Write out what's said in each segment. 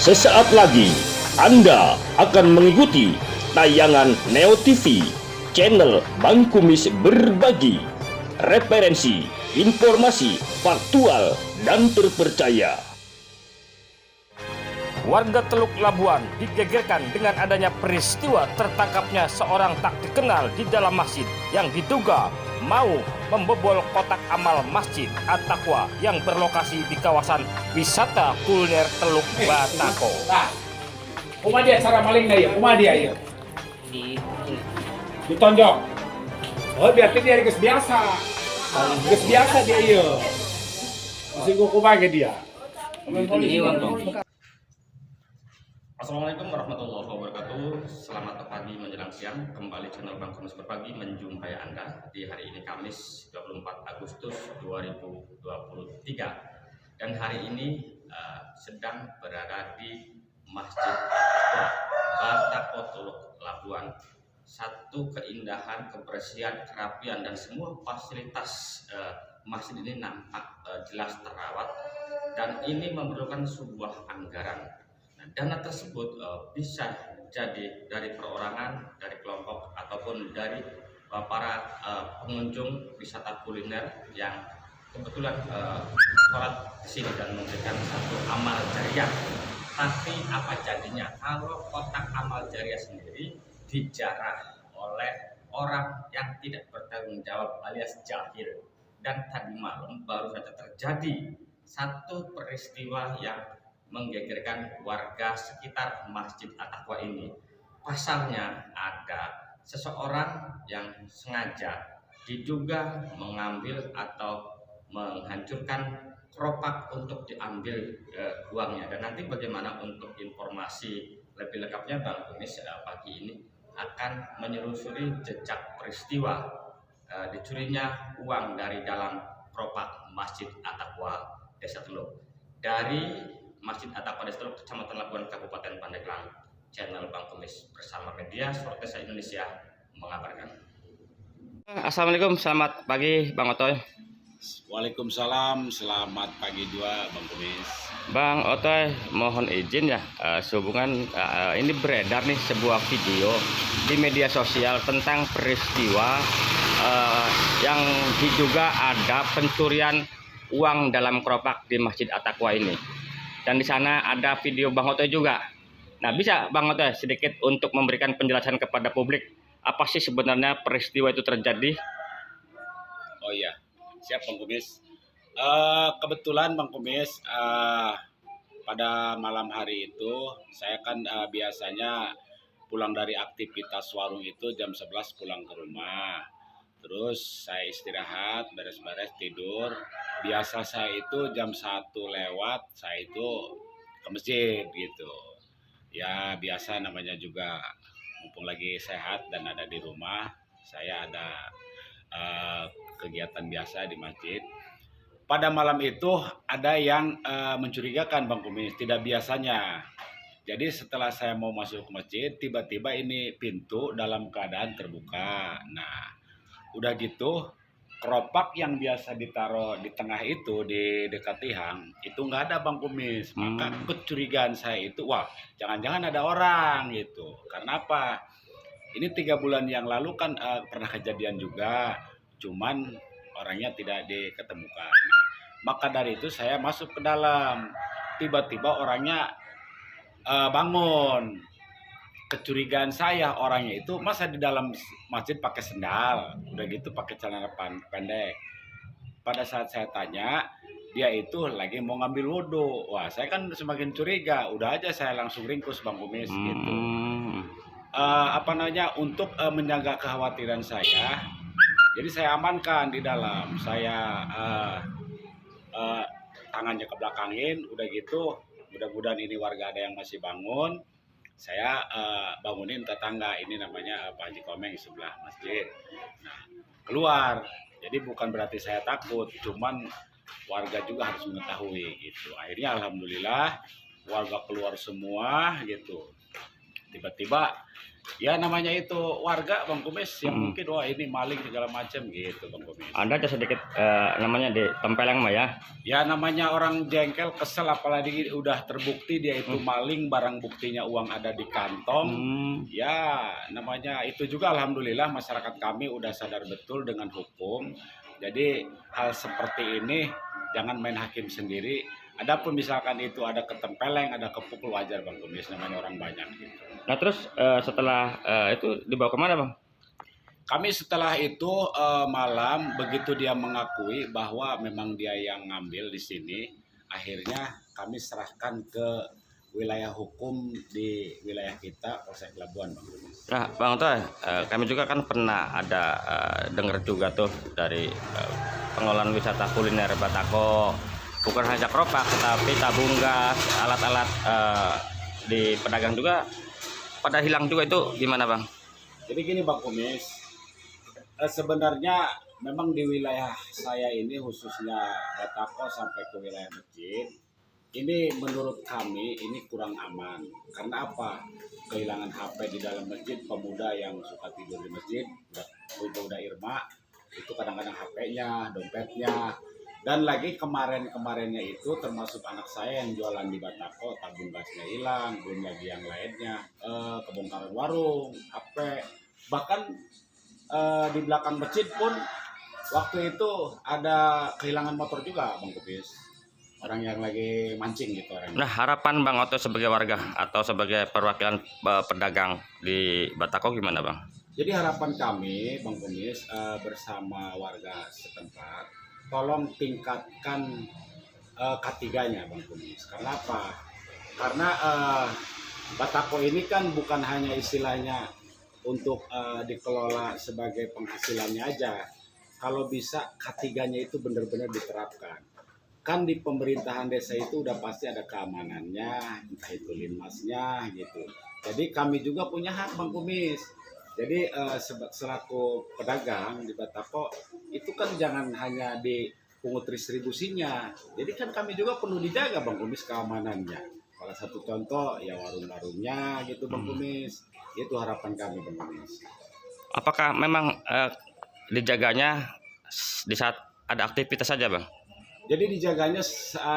Sesaat lagi Anda akan mengikuti tayangan Neo TV, channel Bang Kumis berbagi referensi, informasi, faktual, dan terpercaya. Warga Teluk Labuan digegerkan dengan adanya peristiwa tertangkapnya seorang tak dikenal di dalam masjid yang diduga mau membobol kotak amal Masjid At-Taqwa yang berlokasi di kawasan wisata kuliner Teluk Batako. Kuma dia cara maling na iya, kuma dia iya. Ditonjok. Oh, berarti dia geus biasa. Geus biasa dia iya. Masih gua kuma ke dia. Assalamualaikum warahmatullahi wabarakatuh. Selamat pagi menjelang siang. Kembali channel Bang Kumis berbagi menjumpai Anda di hari ini Kamis 24 Agustus 2023. Dan hari ini sedang berada di Masjid At-Taqwa Batako Teluk Labuan. Satu keindahan, kebersihan, kerapian dan semua fasilitas masjid ini nampak jelas terawat, dan ini memerlukan sebuah anggaran. Dana tersebut bisa jadi dari perorangan, dari kelompok, ataupun dari para pengunjung wisata kuliner yang kebetulan sholat di sini dan memberikan satu amal jariah. Tapi apa jadinya kalau kotak amal jariah sendiri dijarah oleh orang yang tidak bertanggung jawab alias jahil? Dan tadi malam baru saja terjadi satu peristiwa yang menggegerkan warga sekitar Masjid At-Taqwa ini. Pasalnya ada seseorang yang sengaja diduga mengambil atau menghancurkan keropak untuk diambil uangnya. Dan nanti bagaimana untuk informasi lebih lengkapnya, Bang Kumis pagi ini akan menyelusuri jejak peristiwa dicurinya uang dari dalam keropak Masjid At-Taqwa Desa Teluk. Dari Masjid At-Taqwa Desa Teluk, Kecamatan Labuan, Kabupaten Pandeglang, channel Bang Kumis bersama media Sortesa Indonesia mengabarkan. Assalamualaikum, selamat pagi Bang Otoy. Waalaikumsalam, selamat pagi juga Bang Kumis. Bang Otoy, mohon izin ya, sehubungan ini beredar nih sebuah video di media sosial tentang peristiwa yang diduga ada pencurian uang dalam keropak di Masjid At-Taqwa ini. Dan di sana ada video Bang Otoy juga. Nah, bisa Bang Otoy sedikit untuk memberikan penjelasan kepada publik apa sih sebenarnya peristiwa itu terjadi? Oh iya, siap Bang Kumis. Kebetulan Bang Kumis, pada malam hari itu saya kan biasanya pulang dari aktivitas warung itu jam 11 pulang ke rumah. Terus saya istirahat, beres-beres tidur. Biasa saya itu jam 1 lewat, saya itu ke masjid gitu. Ya biasa namanya juga, mumpung lagi sehat dan ada di rumah, saya ada kegiatan biasa di masjid. Pada malam itu ada yang mencurigakan Bang Kumis, tidak biasanya. Jadi setelah saya mau masuk ke masjid, tiba-tiba ini pintu dalam keadaan terbuka. Nah, udah gitu, keropak yang biasa ditaruh di tengah itu di dekat tiang itu nggak ada Bang Kumis. Maka kecurigaan saya itu, wah jangan-jangan ada orang gitu. Karena apa? Ini 3 bulan yang lalu kan pernah kejadian juga, cuman orangnya tidak diketemukan. Maka dari itu saya masuk ke dalam. Tiba-tiba orangnya bangun. Kecurigaan saya, orangnya itu masa di dalam masjid pakai sendal, udah gitu pakai celana pendek. Pada saat saya tanya, dia itu lagi mau ngambil wudhu. Wah, saya kan semakin curiga. Udah aja saya langsung ringkus Bang Kumis gitu. Untuk menjaga kekhawatiran saya, jadi saya amankan di dalam. Saya tangannya ke belakangin, udah gitu. Mudah-mudahan ini warga ada yang masih bangun. Saya bangunin tetangga, ini namanya Pak Haji Komeng sebelah masjid. Nah, keluar. Jadi bukan berarti saya takut, cuman warga juga harus mengetahui gitu. Akhirnya alhamdulillah warga keluar semua gitu. Tiba-tiba Ya namanya itu warga Bang Kumis yang mungkin wah ini maling segala macam gitu Bang Kumis. Anda ada sedikit namanya ditempeleng mah ya. Ya namanya orang jengkel kesel apalagi udah terbukti dia itu maling, barang buktinya uang ada di kantong. Ya namanya itu juga alhamdulillah masyarakat kami udah sadar betul dengan hukum. Jadi hal seperti ini jangan main hakim sendiri. Adapun misalkan itu ada ketempeleng, ada kepukul, wajar Bang Kumis, namanya orang banyak gitu. Nah terus setelah itu dibawa kemana Bang? Kami setelah itu malam begitu dia mengakui bahwa memang dia yang ngambil di sini, akhirnya kami serahkan ke wilayah hukum di wilayah kita Polsek Labuan Bang Kumis. Nah Bang Oto, kami juga kan pernah ada dengar juga tuh dari pengelolaan wisata kuliner Batako. Bukan hanya keropak, tapi tabung gas, alat-alat di pedagang juga pada hilang juga, itu gimana Bang? Jadi gini Bang Kumis, sebenarnya memang di wilayah saya ini khususnya Batako sampai ke wilayah masjid, ini menurut kami ini kurang aman. Karena apa? Kehilangan HP di dalam masjid, pemuda yang suka tidur di masjid, pemuda Irma, itu kadang-kadang HP-nya, dompetnya. Dan lagi kemarinnya itu termasuk anak saya yang jualan di Batako, tabung gasnya hilang, belum lagi yang lainnya, kebongkaran warung, HP, bahkan di belakang masjid pun waktu itu ada kehilangan motor juga Bang Kumis, orang yang lagi mancing gitu orang. Nah harapan Bang Oto sebagai warga atau sebagai perwakilan pedagang di Batako gimana Bang? Jadi harapan kami Bang Kumis bersama warga setempat, tolong tingkatkan K3-nya Bang Kumis. Karena apa? Karena Batako ini kan bukan hanya istilahnya untuk dikelola sebagai penghasilannya aja. Kalau bisa K3-nya itu benar-benar diterapkan. Kan di pemerintahan desa itu udah pasti ada keamanannya, entah itu linmasnya gitu. Jadi kami juga punya hak Bang Kumis. Jadi selaku pedagang di Batako itu kan jangan hanya dipungut distribusinya. Jadi kan kami juga perlu dijaga Bang Kumis keamanannya. Salah satu contoh ya warung-warungnya gitu Bang Kumis. Itu harapan kami Bang Kumis. Apakah memang dijaganya di saat ada aktivitas saja Bang? Jadi dijaganya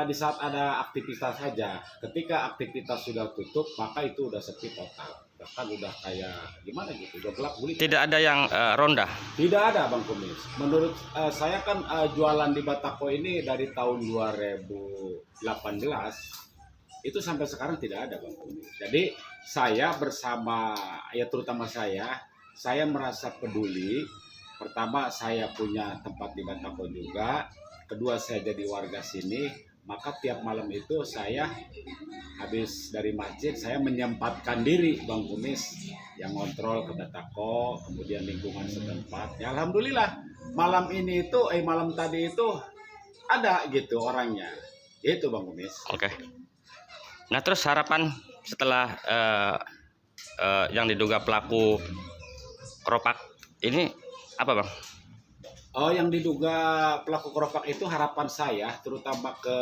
di saat ada aktivitas saja. Ketika aktivitas sudah tutup maka itu udah sepi total. Bahkan udah kayak gimana gitu, udah gelap gulita. Tidak ada yang ronda? Tidak ada Bang Kumis. Menurut saya kan jualan di Batako ini dari tahun 2018 itu sampai sekarang tidak ada Bang Kumis. Jadi saya bersama ya terutama saya merasa peduli. Pertama saya punya tempat di Batako juga. Kedua saya jadi warga sini. Maka tiap malam itu saya habis dari masjid saya menyempatkan diri Bang Kumis yang ngontrol ke Batako, kemudian lingkungan setempat. Ya alhamdulillah malam tadi itu ada gitu orangnya. Itu Bang Kumis. Oke. Nah terus harapan setelah yang diduga pelaku keropak ini apa Bang? Oh, yang diduga pelaku keropak itu harapan saya terutama ke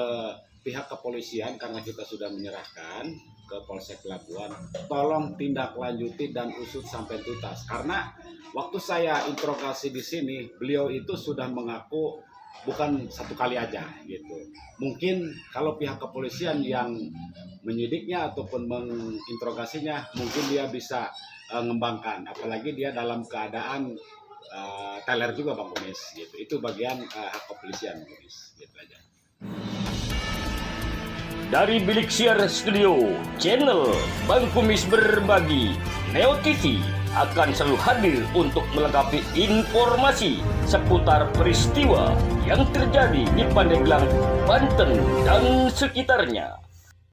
pihak kepolisian karena kita sudah menyerahkan ke Polsek Labuan, tolong tindak lanjuti dan usut sampai tuntas. Karena waktu saya interogasi di sini, beliau itu sudah mengaku bukan satu kali aja gitu. Mungkin kalau pihak kepolisian yang menyidiknya ataupun menginterogasinya, mungkin dia bisa ngembangkan. Apalagi dia dalam keadaan teler juga Bang Kumis gitu. Itu bagian hak kepolisian Bang Kumis gitu aja. Dari Bilik Siar Studio, channel Bang Kumis Berbagi, Neo TV akan selalu hadir untuk melengkapi informasi seputar peristiwa yang terjadi di Pandeglang, Banten dan sekitarnya.